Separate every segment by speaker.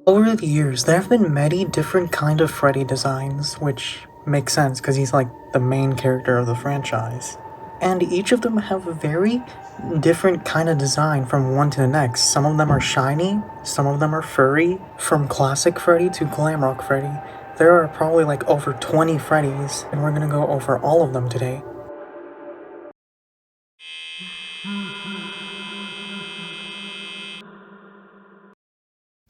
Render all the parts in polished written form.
Speaker 1: Over the years, there have been many different kind of Freddy designs, which makes sense because he's like the main character of the franchise. And each of them have a very different kind of design from one to the next. Some of them are shiny, some of them are furry. From classic Freddy to Glamrock Freddy, there are probably like over 20 Freddys, and we're gonna go over all of them today.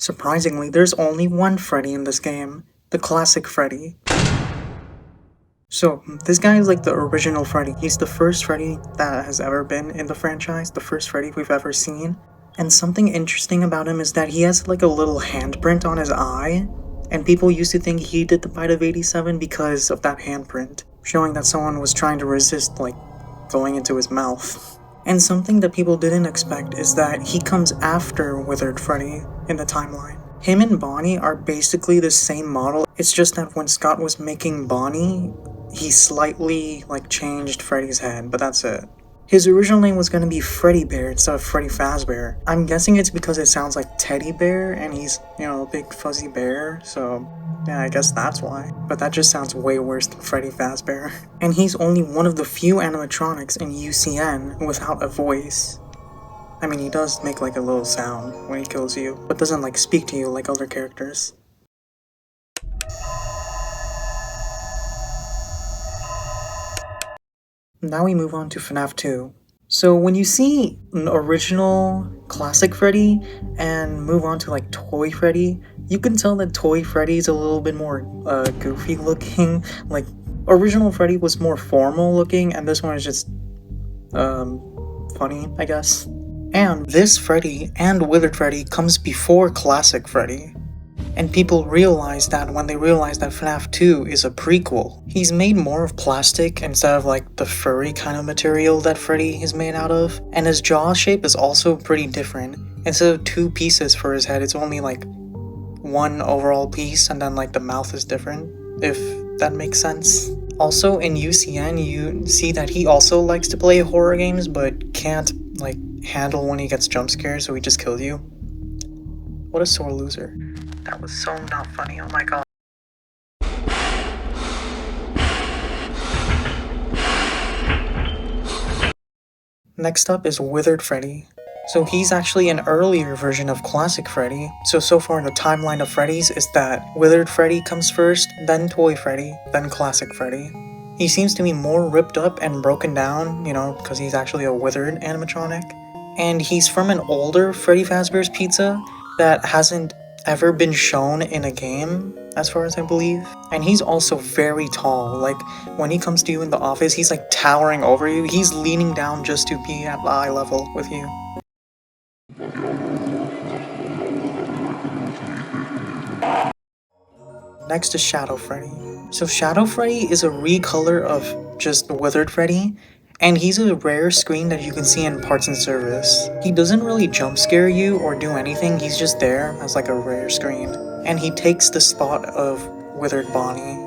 Speaker 1: Surprisingly, there's only one Freddy in this game, the classic Freddy. So, this guy is like the original Freddy. He's the first Freddy that has ever been in the franchise, the first Freddy we've ever seen. And something interesting about him is that he has like a little handprint on his eye, and people used to think he did the bite of 87 because of that handprint, showing that someone was trying to resist like going into his mouth. And something that people didn't expect is that he comes after Withered Freddy in the timeline. Him and Bonnie are basically the same model, it's just that when Scott was making Bonnie, he slightly like changed Freddy's head, but that's it. His original name was gonna be Freddy Bear instead of Freddy Fazbear. I'm guessing it's because it sounds like teddy bear and he's, you know, a big fuzzy bear, so yeah, I guess that's why. But that just sounds way worse than Freddy Fazbear. And he's only one of the few animatronics in UCN without a voice. I mean, he does make like a little sound when he kills you, but doesn't like speak to you like other characters. Now we move on to FNAF 2. So when you see an original classic Freddy and move on to like Toy Freddy, you can tell that Toy Freddy is a little bit more goofy looking. Like original Freddy was more formal looking, and this one is just funny, I guess. And this Freddy and Withered Freddy comes before classic Freddy. And people realize that when they realize that FNAF 2 is a prequel. He's made more of plastic instead of like the furry kind of material that Freddy is made out of. And his jaw shape is also pretty different. Instead of 2 pieces for his head, it's only like 1 overall piece, and then like the mouth is different, if that makes sense. Also in UCN, you see that he also likes to play horror games, but can't like handle when he gets jump scared, so he just kills you. What a sore loser. That was so not funny, oh my god. Next up is Withered Freddy. So he's actually an earlier version of classic Freddy. So far the timeline of Freddy's is that Withered Freddy comes first, then Toy Freddy, then classic Freddy. He seems to be more ripped up and broken down, you know, because he's actually a withered animatronic. And he's from an older Freddy Fazbear's Pizza that hasn't ever been shown in a game, as far as I believe. And he's also very tall. Like, when he comes to you in the office, he's like towering over you. He's leaning down just to be at eye level with you. Next is Shadow Freddy. So Shadow Freddy is a recolor of just Withered Freddy, and he's a rare screen that you can see in parts and service. He doesn't really jump scare you or do anything, he's just there as like a rare screen. And he takes the spot of Withered Bonnie.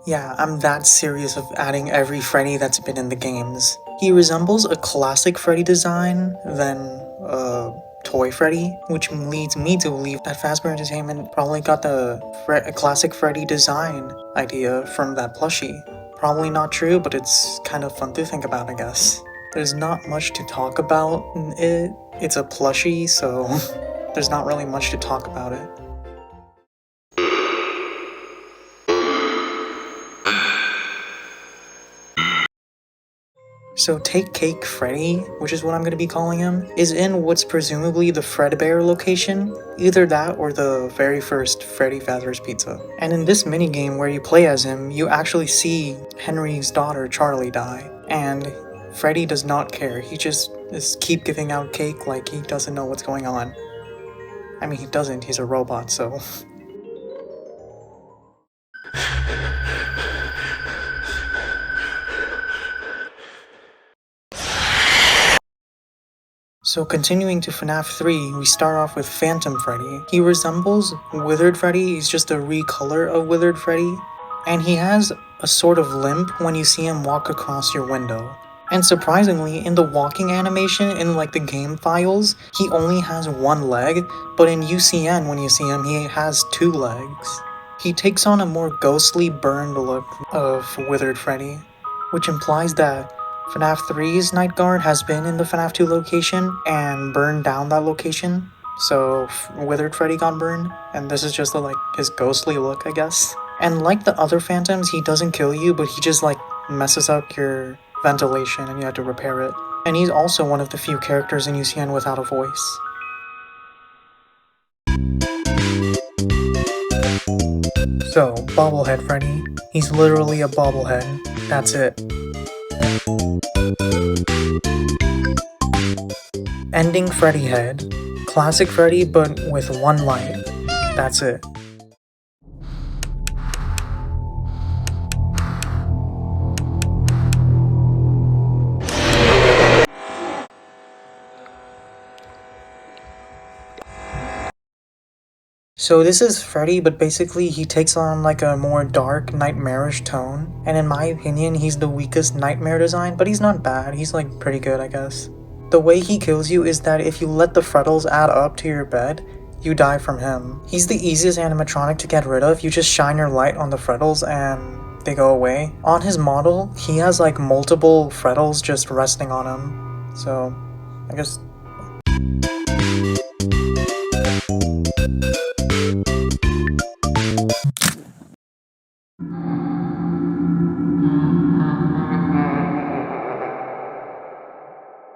Speaker 1: Yeah, I'm that serious of adding every Freddy that's been in the games. He resembles a classic Freddy design than Toy Freddy, which leads me to believe that Fazbear Entertainment probably got the classic Freddy design idea from that plushie. Probably not true, but it's kind of fun to think about, I guess. There's not much to talk about it. It's a plushie, so there's not really much to talk about it. So Take Cake Freddy, which is what I'm going to be calling him, is in what's presumably the Fredbear location, either that or the very first Freddy Fazbear's Pizza. And in this minigame where you play as him, you actually see Henry's daughter Charlie die, and Freddy does not care. He just keep giving out cake like he doesn't know what's going on. I mean, he doesn't, he's a robot, so... So continuing to FNAF 3, we start off with Funtime Freddy. He resembles Withered Freddy, he's just a recolor of Withered Freddy. And he has a sort of limp when you see him walk across your window. And surprisingly, in the walking animation in like the game files, he only has one leg, but in UCN when you see him, he has two legs. He takes on a more ghostly, burned look of Withered Freddy, which implies that FNAF 3's Night Guard has been in the FNAF 2 location and burned down that location. So Withered Freddy got burned, and this is just like his ghostly look, I guess. And like the other phantoms, he doesn't kill you, but he just like messes up your ventilation and you have to repair it. And he's also one of the few characters in UCN without a voice. So, Bobblehead Freddy. He's literally a bobblehead. That's it. Ending Freddy Head. Classic Freddy, but with one light. That's it. So this is Freddy, but basically he takes on like a more dark, nightmarish tone. And in my opinion, he's the weakest nightmare design, but he's not bad. He's like pretty good, I guess. The way he kills you is that if you let the Freddles add up to your bed, you die from him. He's the easiest animatronic to get rid of. You just shine your light on the Freddles and they go away. On his model, he has like multiple Freddles just resting on him. So, I guess...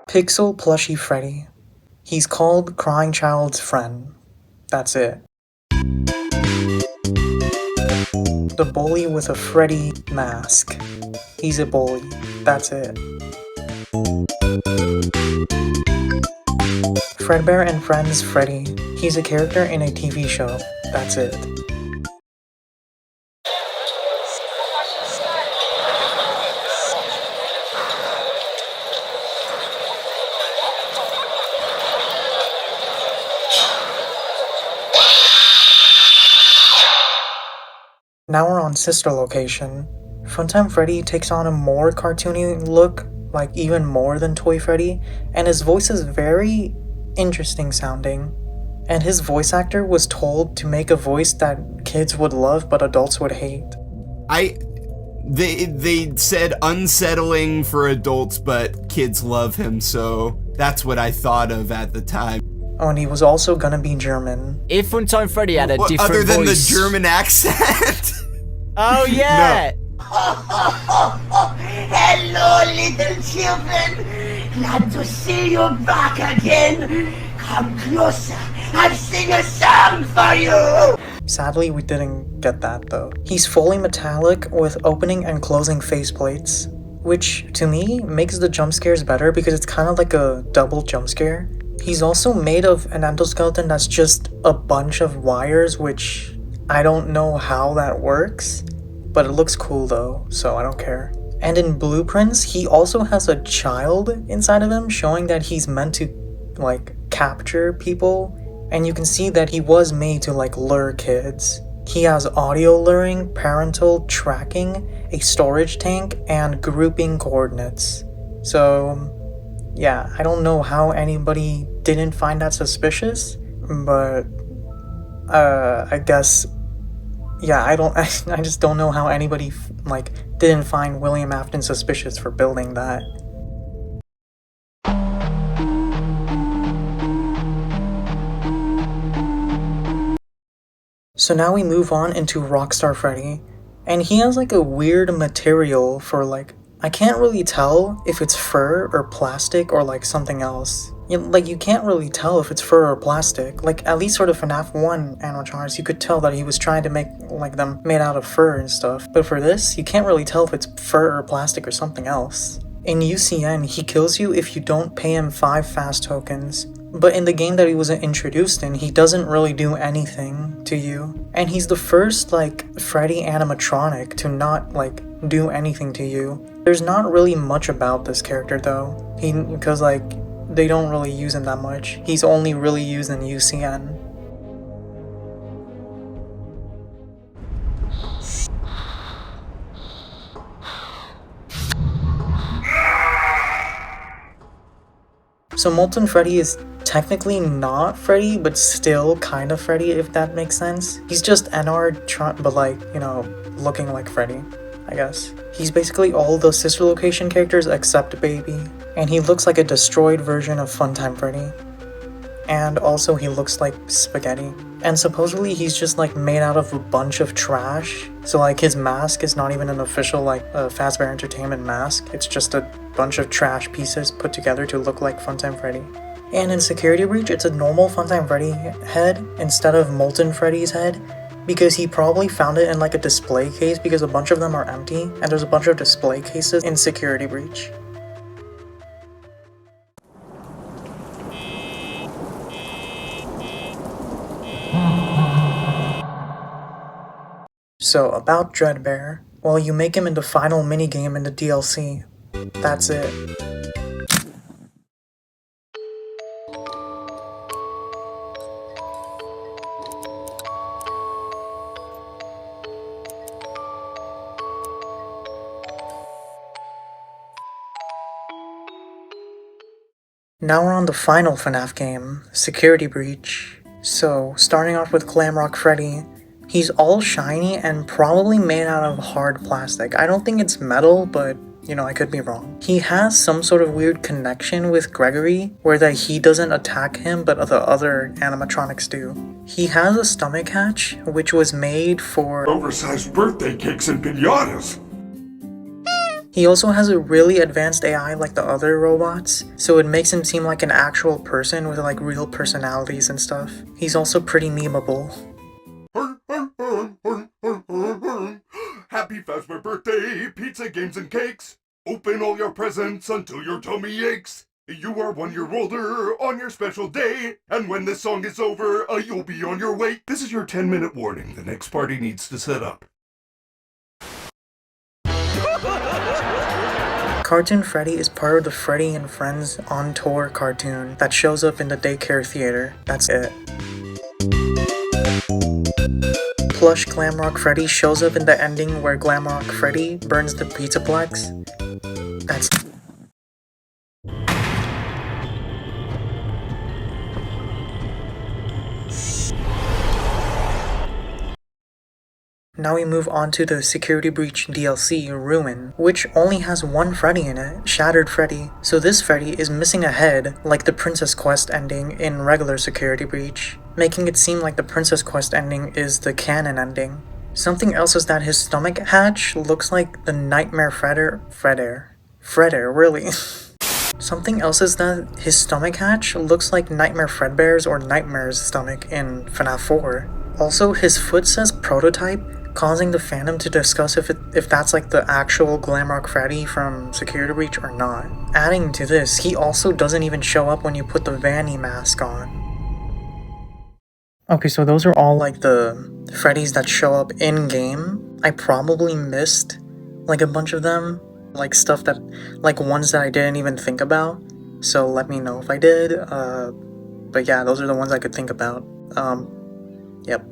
Speaker 1: Pixel Plushy Freddy. He's called Crying Child's Friend. That's it. The bully with a Freddy mask. He's a bully. That's it. Fredbear and Friends Freddy. He's a character in a TV show. That's it. Now we're on sister location. Funtime Freddy takes on a more cartoony look, like even more than Toy Freddy, and his voice is very interesting sounding. And his voice actor was told to make a voice that kids would love but adults would hate.
Speaker 2: They said unsettling for adults, but kids love him, so that's what I thought of at the time.
Speaker 1: Oh, and he was also gonna be German.
Speaker 3: If Funtime Freddy had a different
Speaker 2: other than
Speaker 3: voice...
Speaker 2: the German accent?
Speaker 3: Oh, yeah!
Speaker 2: No.
Speaker 4: Hello, little children. Glad to see you back again. Come closer. I'll sing a song for you.
Speaker 1: Sadly, we didn't get that though. He's fully metallic with opening and closing faceplates, which to me makes the jump scares better because it's kind of like a double jump scare. He's also made of an endoskeleton that's just a bunch of wires, which I don't know how that works, but it looks cool though, so I don't care. And in blueprints, he also has a child inside of him, showing that he's meant to, like, capture people. And you can see that he was made to, like, lure kids. He has audio luring, parental tracking, a storage tank, and grouping coordinates. So... yeah, I don't know how anybody didn't find that suspicious, but I guess, yeah, I just don't know how anybody like didn't find William Afton suspicious for building that. So now we move on into Rockstar Freddy, and he has like a weird material for like, I can't really tell if it's fur or plastic or like something else. You can't really tell if it's fur or plastic. Like, at least sort of FNAF 1 animatronics, you could tell that he was trying to make like them made out of fur and stuff. But for this, you can't really tell if it's fur or plastic or something else. In UCN, he kills you if you don't pay him 5 fast tokens. But in the game that he was introduced in, he doesn't really do anything to you. And he's the first, like, Freddy animatronic to not, like, do anything to you. There's not really much about this character, though. Because, like, they don't really use him that much. He's only really used in UCN. So Molten Freddy is technically not Freddy, but still kind of Freddy, if that makes sense. He's just NR, but like, you know, looking like Freddy, I guess. He's basically all the sister location characters except Baby, and he looks like a destroyed version of Funtime Freddy. And also he looks like spaghetti. And supposedly he's just like made out of a bunch of trash. So like his mask is not even an official like Fazbear Entertainment mask. It's just a bunch of trash pieces put together to look like Funtime Freddy. And in Security Breach, it's a normal Funtime Freddy head instead of Molten Freddy's head, because he probably found it in like a display case because a bunch of them are empty and there's a bunch of display cases in Security Breach. So about Neddbear, well, you make him in the final minigame in the DLC. That's it. Now we're on the final FNAF game, Security Breach. So, starting off with Glamrock Freddy, he's all shiny and probably made out of hard plastic. I don't think it's metal, but you know, I could be wrong. He has some sort of weird connection with Gregory, where that he doesn't attack him, but the other animatronics do. He has a stomach hatch, which was made for
Speaker 5: oversized birthday cakes and piñatas.
Speaker 1: He also has a really advanced AI like the other robots, so it makes him seem like an actual person with like real personalities and stuff. He's also pretty memeable.
Speaker 5: Happy Fazbear birthday, pizza, games, and cakes. Open all your presents until your tummy aches. You are 1 year older on your special day, and when this song is over, you'll be on your way. This is your 10-minute warning. The next party needs to set up.
Speaker 1: Cartoon Freddy is part of the Freddy and Friends on Tour cartoon that shows up in the daycare theater. That's it. Plush Glamrock Freddy shows up in the ending where Glamrock Freddy burns the Pizzaplex. That's Now we move on to the Security Breach DLC, Ruin, which only has one Freddy in it, Shattered Freddy. So this Freddy is missing a head, like the Princess Quest ending in regular Security Breach, making it seem like the Princess Quest ending is the canon ending. Something else is that his stomach hatch looks like the Nightmare Fredder, really. Something else is that his stomach hatch looks like Nightmare Fredbear's or Nightmare's stomach in FNAF 4. Also, his foot says prototype, causing the fandom to discuss if that's like the actual Glamrock Freddy from Security Breach or not. Adding to this, he also doesn't even show up when you put the Vanny mask on. Okay, so those are all like the Freddys that show up in-game. I probably missed like a bunch of them, like stuff that, like ones that I didn't even think about. So let me know if I did, but yeah, those are the ones I could think about. Yep.